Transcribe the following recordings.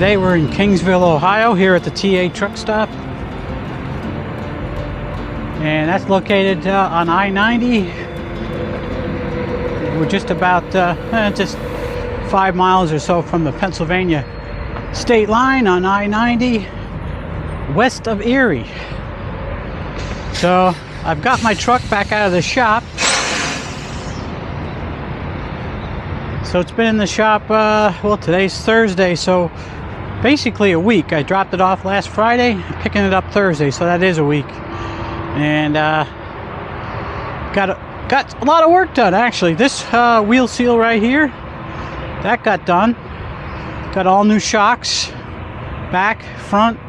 Today we're in Kingsville, Ohio, here at the TA truck stop. And that's located on I-90. We're just about just 5 miles or so from the Pennsylvania state line on I-90, west of Erie. So I've got my truck back out of the shop. So it's been in the shop, well, today's Thursday, so basically a week. I dropped it off last Friday, picking it up Thursday, so that is a week. And got a lot of work done, actually. This wheel seal right here, that got done. Got all new shocks, back, front,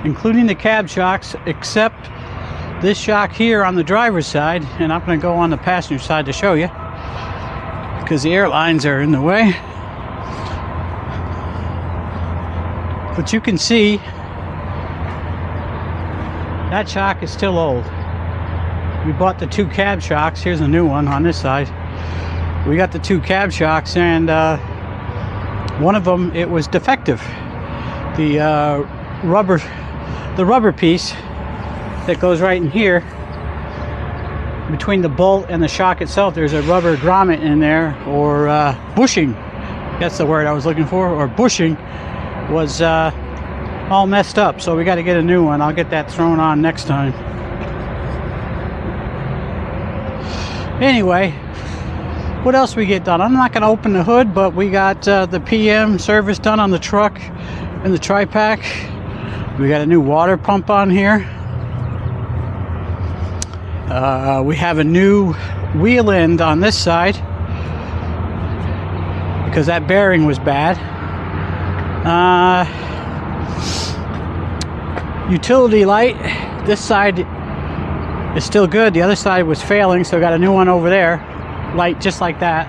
including the cab shocks, except this shock here on the driver's side. And I'm going to go on the passenger side to show you, because the air lines are in the way. But you can see that shock is still old. We bought the 2 cab shocks. Here's a new one on this side. We got the 2 cab shocks, and one of them, it was defective. The rubber piece that goes right in here between the bolt and the shock itself, there's a rubber grommet in there, or bushing, that's the word I was looking for, or bushing, was all messed up, so we got to get a new one. I'll get that thrown on next time. Anyway, what else we get done? I'm not going to open the hood, but we got the PM service done on the truck and the tri-pack. We got a new water pump on here. We have a new wheel end on this side because that bearing was bad. Utility light, this side is still good. The other side was failing, so I got a new one over there, light just like that.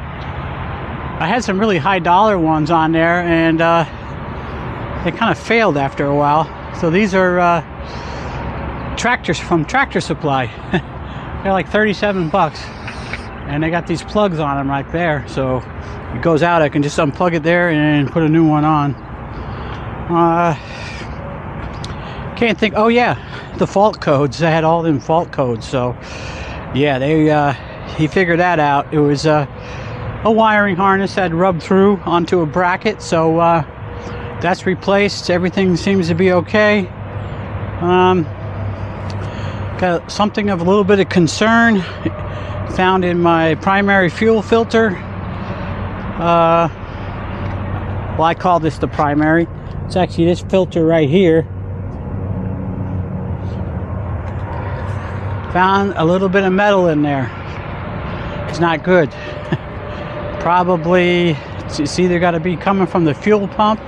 I had some really high dollar ones on there, and they kind of failed after a while. So these are tractors from Tractor Supply. They're like 37 bucks, and they got these plugs on them right there, so it goes out. I can just unplug it there and put a new one on. Can't think. Oh yeah, the fault codes. I had all them fault codes, so yeah, he figured that out. It was a wiring harness that rubbed through onto a bracket, so that's replaced. Everything seems to be okay. Got something of a little bit of concern found in my primary fuel filter. Well, I call this the primary. It's actually this filter right here. Found a little bit of metal in there. It's not good. Probably it's either got to be coming from the fuel pump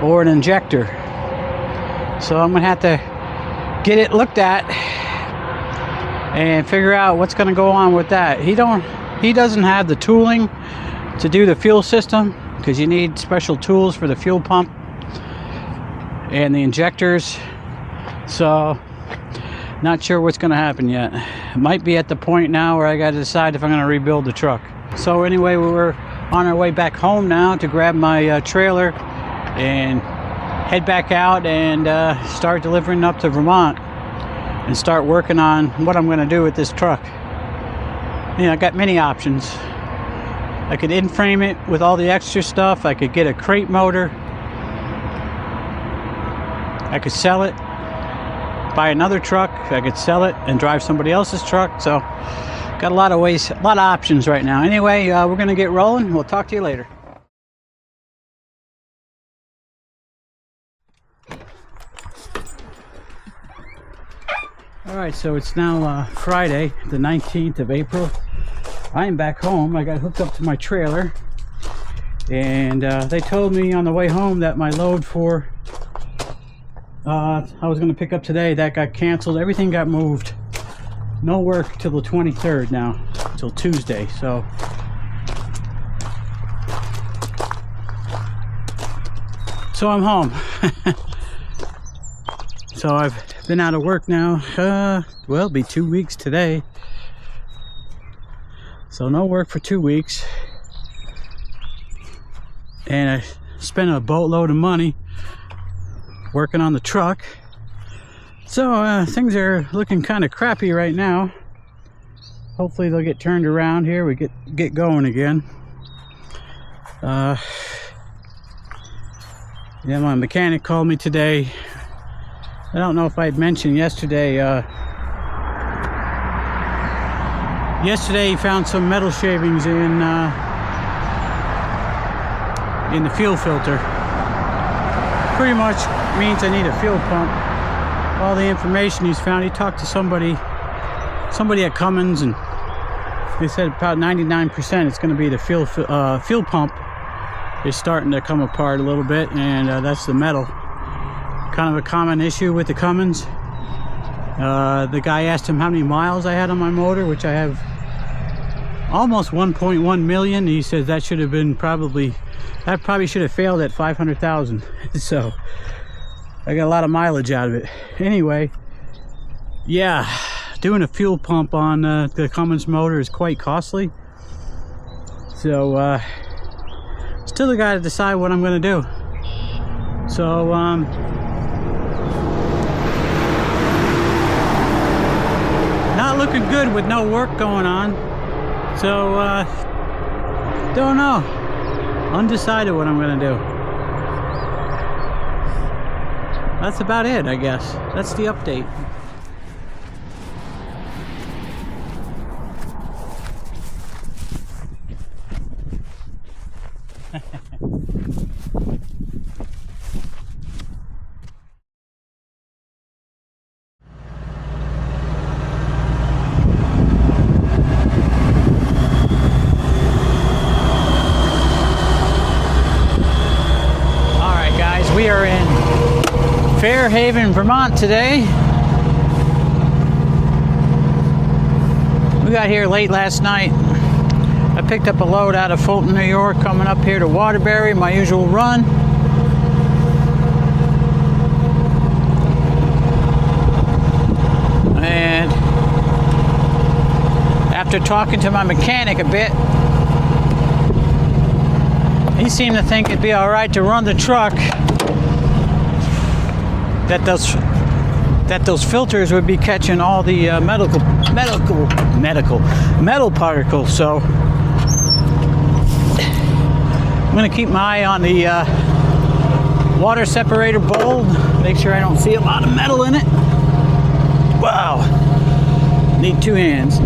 or an injector. So I'm gonna have to get it looked at and figure out what's going to go on with that. He doesn't have the tooling to do the fuel system, because you need special tools for the fuel pump and the injectors. So not sure what's going to happen yet. It might be at the point now where I got to decide if I'm going to rebuild the truck. So anyway, we're on our way back home now to grab my trailer and head back out and start delivering up to Vermont and start working on what I'm going to do with this truck. You know, I got many options. I could in-frame it with all the extra stuff. I could get a crate motor. I could sell it, buy another truck. I could sell it and drive somebody else's truck. So got a lot of ways, a lot of options right now. Anyway, we're going to get rolling. We'll talk to you later. Alright, so it's now Friday, the 19th of April. I am back home. I got hooked up to my trailer, and they told me on the way home that my load for I was going to pick up today, that got canceled. Everything got moved. No work till the 23rd now, till Tuesday. So I'm home. So I've been out of work now, well, it'll be 2 weeks today. So no work for 2 weeks. And spent a boatload of money working on the truck. So things are looking kind of crappy right now. Hopefully they'll get turned around here. We get going again. Yeah, my mechanic called me today. I don't know if I had mentioned yesterday. Yesterday he found some metal shavings in the fuel filter. Pretty much means I need a fuel pump. All the information he's found, he talked to somebody at Cummins, and they said about 99% it's going to be the fuel pump is starting to come apart a little bit, and that's the metal. Kind of a common issue with the Cummins. The guy asked him how many miles I had on my motor, which I have almost 1.1 million. He says that should have been probably should have failed at 500,000. So I got a lot of mileage out of it. Anyway, yeah, doing a fuel pump on the Cummins motor is quite costly. So still got to decide what I'm going to do. So not looking good with no work going on. So don't know. Undecided what I'm going to do. That's about it, I guess. That's the update. We are in Fairhaven, Vermont today. We got here late last night. I picked up a load out of Fulton, New York, coming up here to Waterbury, my usual run. And after talking to my mechanic a bit, he seemed to think it'd be all right to run the truck. That those filters would be catching all the metal particles. So I'm gonna keep my eye on the water separator bowl, make sure I don't see a lot of metal in it. Wow, need two hands.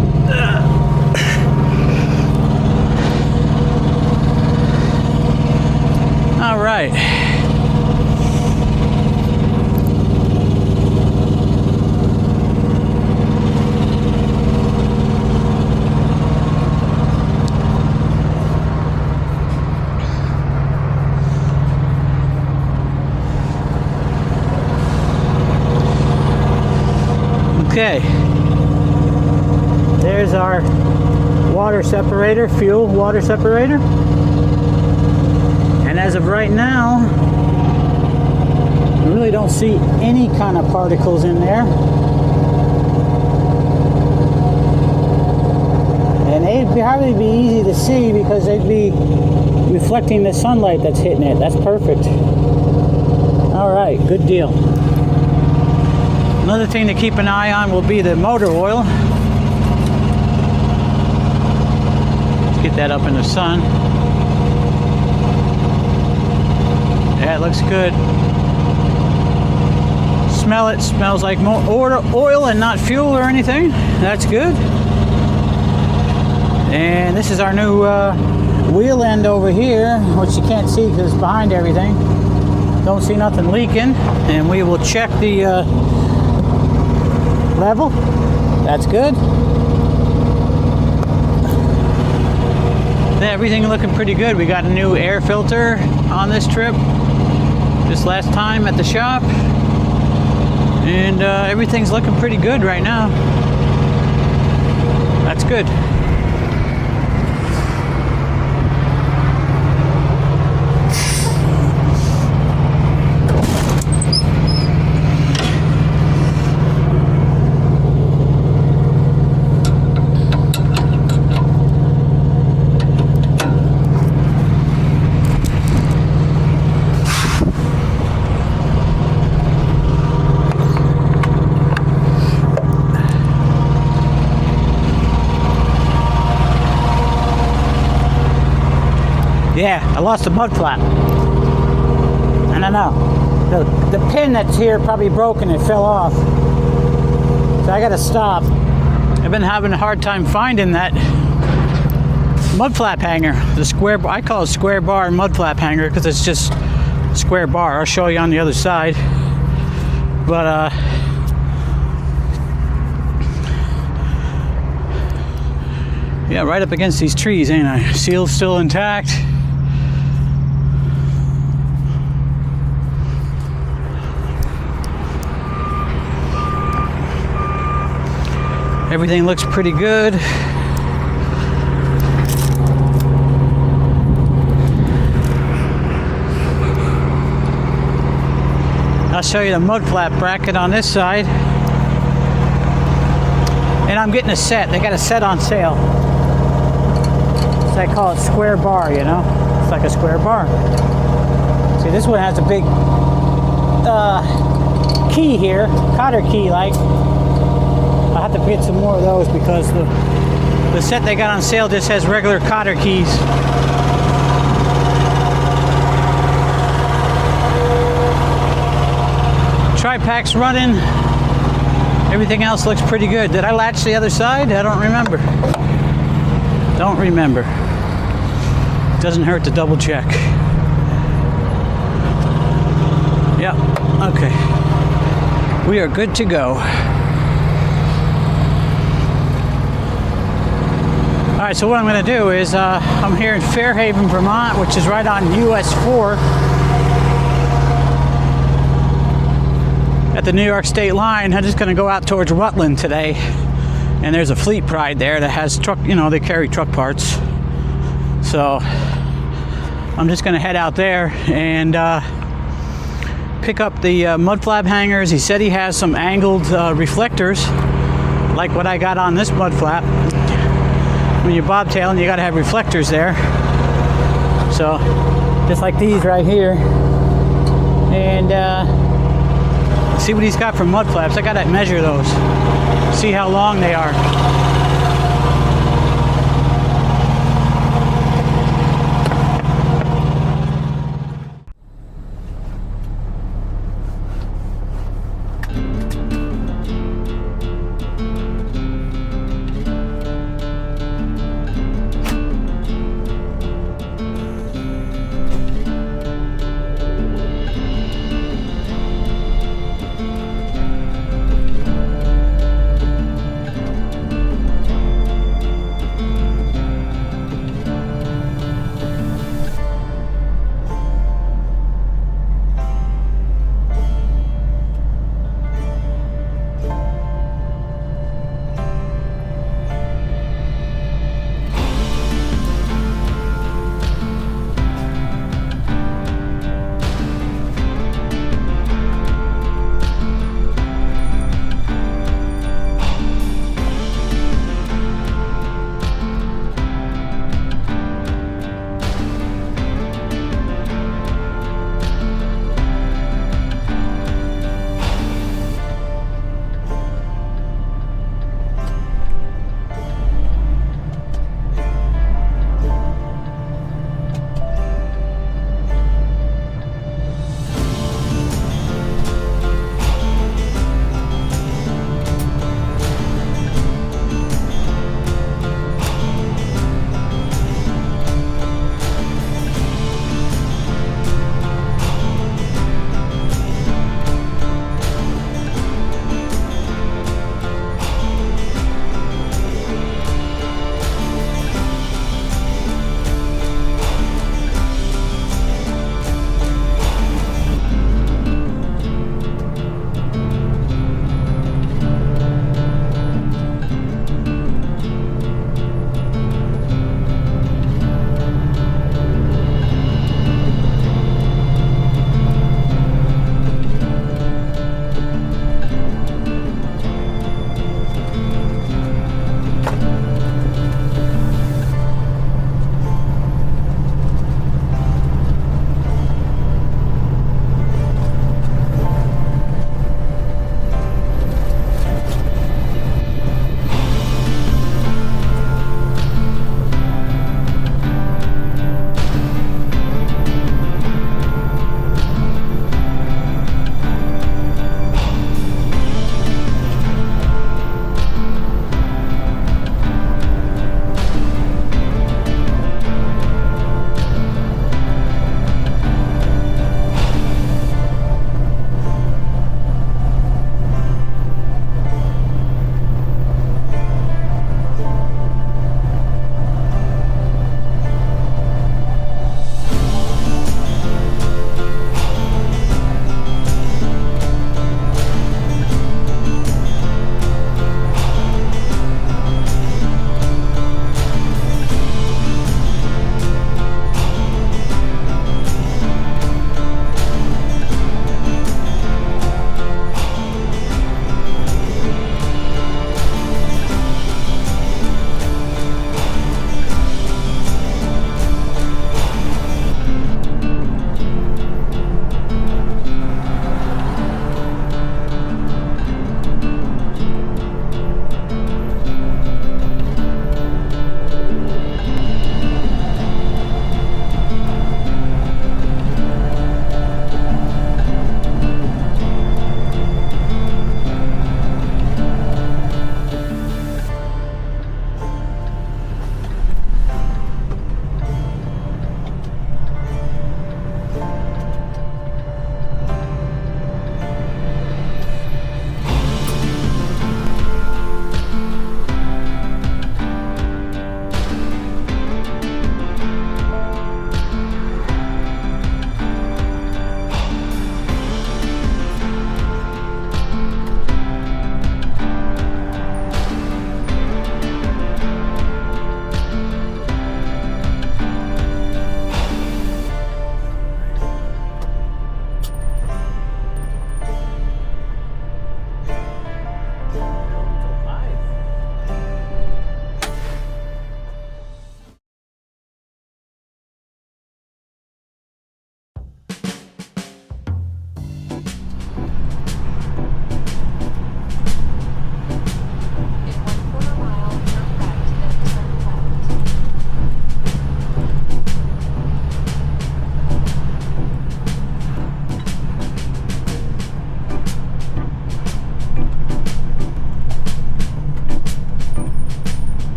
All right. Okay, there's our water separator, fuel water separator. And as of right now, I really don't see any kind of particles in there. And they'd probably be easy to see because they'd be reflecting the sunlight that's hitting it. That's perfect. All right, good deal. Another thing to keep an eye on will be the motor oil. Let's get that up in the sun. Yeah, it looks good. Smell it. Smells like oil and not fuel or anything. That's good. And this is our new wheel end over here, which you can't see because it's behind everything. Don't see nothing leaking. And we will check the level. That's good. Everything looking pretty good. We got a new air filter on this trip this last time at the shop, and everything's looking pretty good right now. That's good. Yeah, I lost the mud flap. I don't know. The pin that's here probably broken. It fell off. So I gotta stop. I've been having a hard time finding that mud flap hanger. The square, I call it square bar mud flap hanger because it's just square bar. I'll show you on the other side. But yeah, right up against these trees, ain't I? Seal's still intact. Everything looks pretty good. I'll show you the mud flap bracket on this side. And I'm getting a set. They got a set on sale. So I call it square bar, you know? It's like a square bar. See, this one has a big key here, cotter key like. I'll have to get some more of those because the set they got on sale just has regular cotter keys. Tri-Pac's running. Everything else looks pretty good. Did I latch the other side? I don't remember. Don't remember. Doesn't hurt to double check. Yep. Okay. We are good to go. All right, so what I'm going to do is I'm here in Fairhaven, Vermont, which is right on US 4 at the New York state line. I'm just going to go out towards Rutland today, and there's a Fleet Pride there that has truck, you know, they carry truck parts. So I'm just going to head out there and pick up the mud flap hangers. He said he has some angled reflectors, like what I got on this mud flap. When you're bobtailing, you got to have reflectors there. So, just like these right here. And see what he's got for mud flaps. I got to measure those. See how long they are.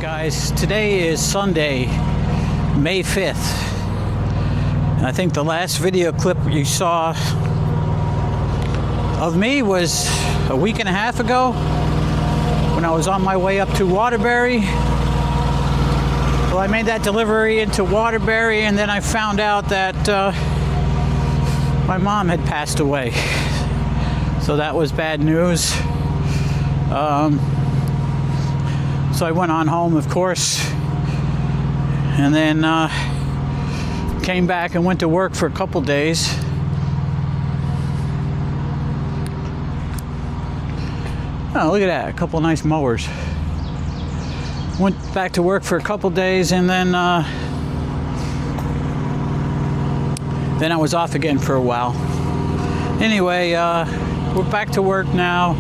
Guys, today is Sunday, May 5th. And I think the last video clip you saw of me was a week and a half ago when I was on my way up to Waterbury. Well, I made that delivery into Waterbury, and then I found out that my mom had passed away. So that was bad news. So I went on home, of course, and then came back and went to work for a couple days. Oh, look at that, a couple nice mowers. Went back to work for a couple days, and then I was off again for a while. Anyway, we're back to work now.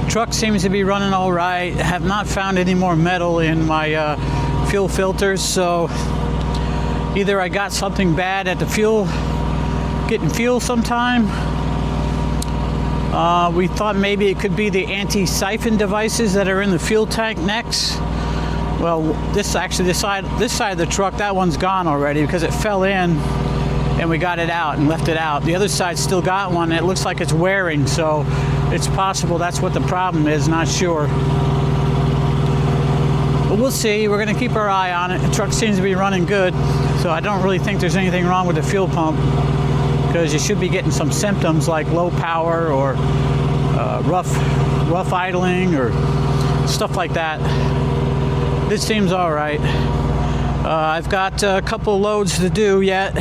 Truck seems to be running all right. I have not found any more metal in my fuel filters, so either I got something bad at the getting fuel sometime. We thought maybe it could be the anti-siphon devices that are in the fuel tank necks. Well, this side of the truck, that one's gone already because it fell in and we got it out and left it out. The other side still got one. It looks like it's wearing, so it's possible that's what the problem is, not sure. But we'll see. We're going to keep our eye on it. The truck seems to be running good, so I don't really think there's anything wrong with the fuel pump, because you should be getting some symptoms like low power or rough idling or stuff like that. This seems all right. I've got a couple loads to do yet.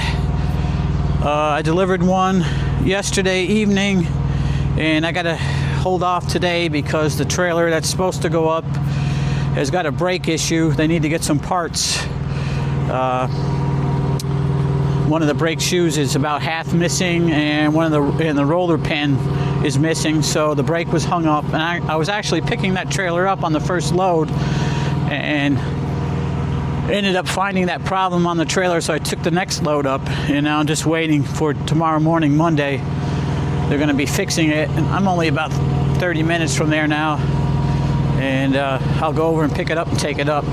I delivered one yesterday evening, and I got to hold off today because the trailer that's supposed to go up has got a brake issue. They need to get some parts. One of the brake shoes is about half missing, and the roller pin is missing, so the brake was hung up. And I was actually picking that trailer up on the first load and ended up finding that problem on the trailer, so I took the next load up, and now I'm just waiting for tomorrow morning, Monday. They're going to be fixing it, and I'm only about 30 minutes from there now, and I'll go over and pick it up and take it up.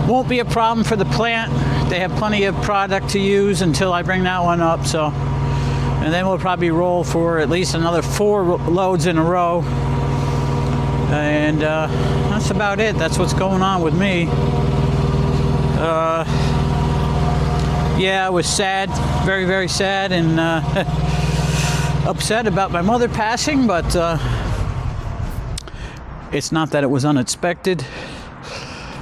Won't be a problem for the plant. They have plenty of product to use until I bring that one up, so, and then we'll probably roll for at least another 4 loads in a row, and that's about it. That's what's going on with me. Yeah, I was sad, very, very sad, and upset about my mother passing, but it's not that it was unexpected.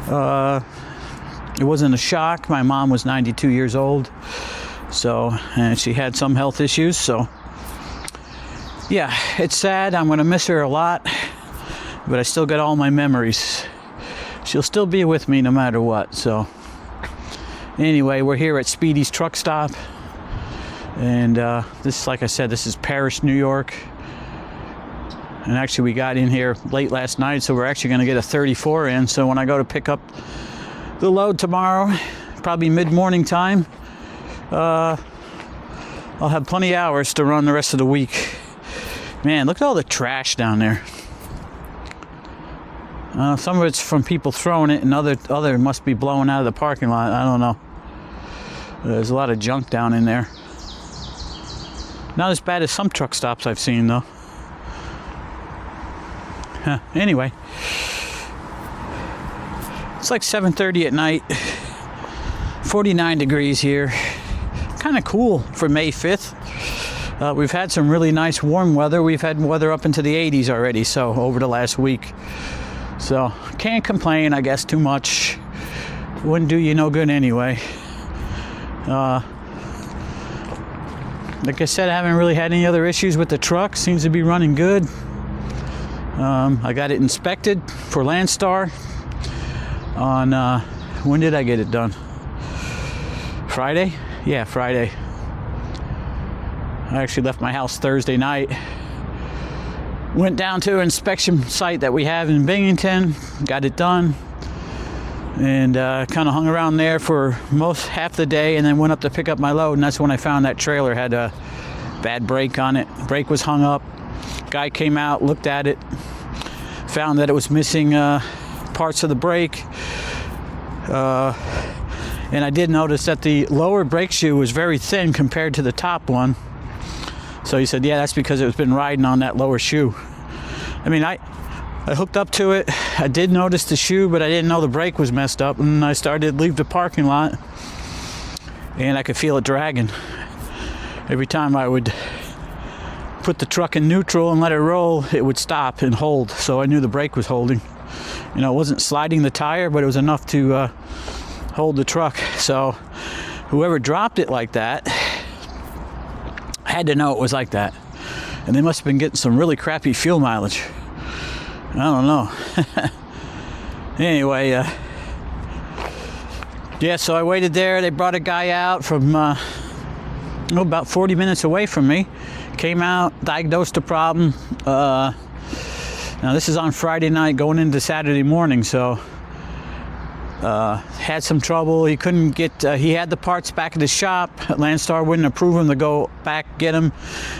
It wasn't a shock. My mom was 92 years old, and she had some health issues, so yeah, it's sad. I'm going to miss her a lot, but I still got all my memories. She'll still be with me no matter what, so anyway, we're here at Speedy's truck stop, and this, like I said, this is Paris, New York, and actually we got in here late last night, so we're actually going to get a 34 in, so when I go to pick up the load tomorrow, probably mid-morning time, I'll have plenty of hours to run the rest of the week. Man, look at all the trash down there. Some of it's from people throwing it, and other must be blowing out of the parking lot. I don't know. There's a lot of junk down in there. Not as bad as some truck stops I've seen, though. Anyway, it's like 7:30 at night. 49 degrees here. Kind of cool for May 5th. We've had some really nice warm weather. We've had weather up into the 80s already, so over the last week. So can't complain, I guess, too much. Wouldn't do you no good anyway. Like I said, I haven't really had any other issues with the truck. Seems to be running good. I got it inspected for Landstar on, when did I get it done? Friday? Yeah, Friday. I actually left my house Thursday night. Went down to an inspection site that we have in Binghamton, got it done, and kind of hung around there for half the day, and then went up to pick up my load, and that's when I found that trailer had a bad brake on it. Brake was hung up. Guy came out, looked at it, found that it was missing parts of the brake. And I did notice that the lower brake shoe was very thin compared to the top one. So he said, yeah, that's because it's been riding on that lower shoe. I mean, I hooked up to it. I did notice the shoe, but I didn't know the brake was messed up. And I started to leave the parking lot, and I could feel it dragging. Every time I would put the truck in neutral and let it roll, it would stop and hold. So I knew the brake was holding. You know, it wasn't sliding the tire, but it was enough to hold the truck. So whoever dropped it like that had to know it was like that. And they must have been getting some really crappy fuel mileage. I don't know. Anyway, yeah, so I waited there. They brought a guy out from about 40 minutes away from me. Came out, diagnosed the problem. Now this is on Friday night going into Saturday morning, so had some trouble. He couldn't get, he had the parts back at the shop. Landstar wouldn't approve him to go back, get them,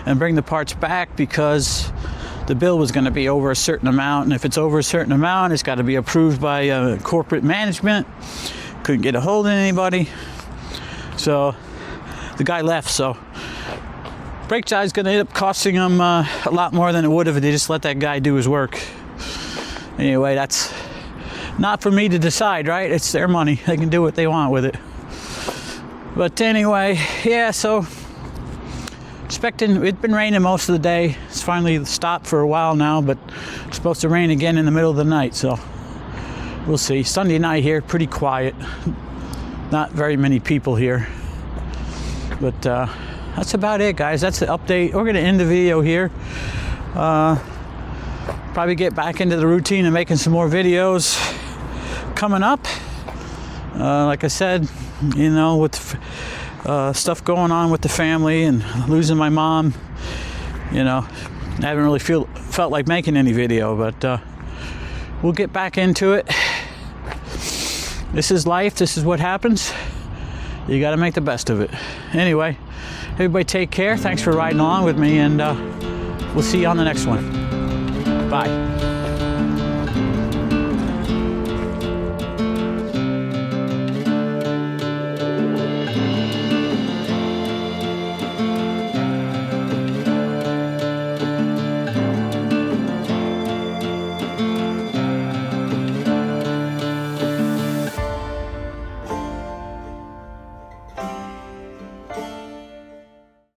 and bring the parts back because the bill was going to be over a certain amount. And if it's over a certain amount, it's got to be approved by corporate management. Couldn't get a hold of anybody. So the guy left. So brake job is going to end up costing him a lot more than it would if they just let that guy do his work. Anyway, that's not for me to decide, right? It's their money. They can do what they want with it. But anyway, yeah, so expecting, it's been raining most of the day. It's finally stopped for a while now, but it's supposed to rain again in the middle of the night, so we'll see. Sunday night here, pretty quiet. Not very many people here. But that's about it, guys. That's the update. We're going to end the video here. Probably get back into the routine of making some more videos coming up. Like I said, you know, with stuff going on with the family and losing my mom, you know, I haven't really felt like making any video, but we'll get back into it. This is life. This is what happens. You got to make the best of it. Anyway, everybody take care. Thanks for riding along with me, and we'll see you on the next one. Bye.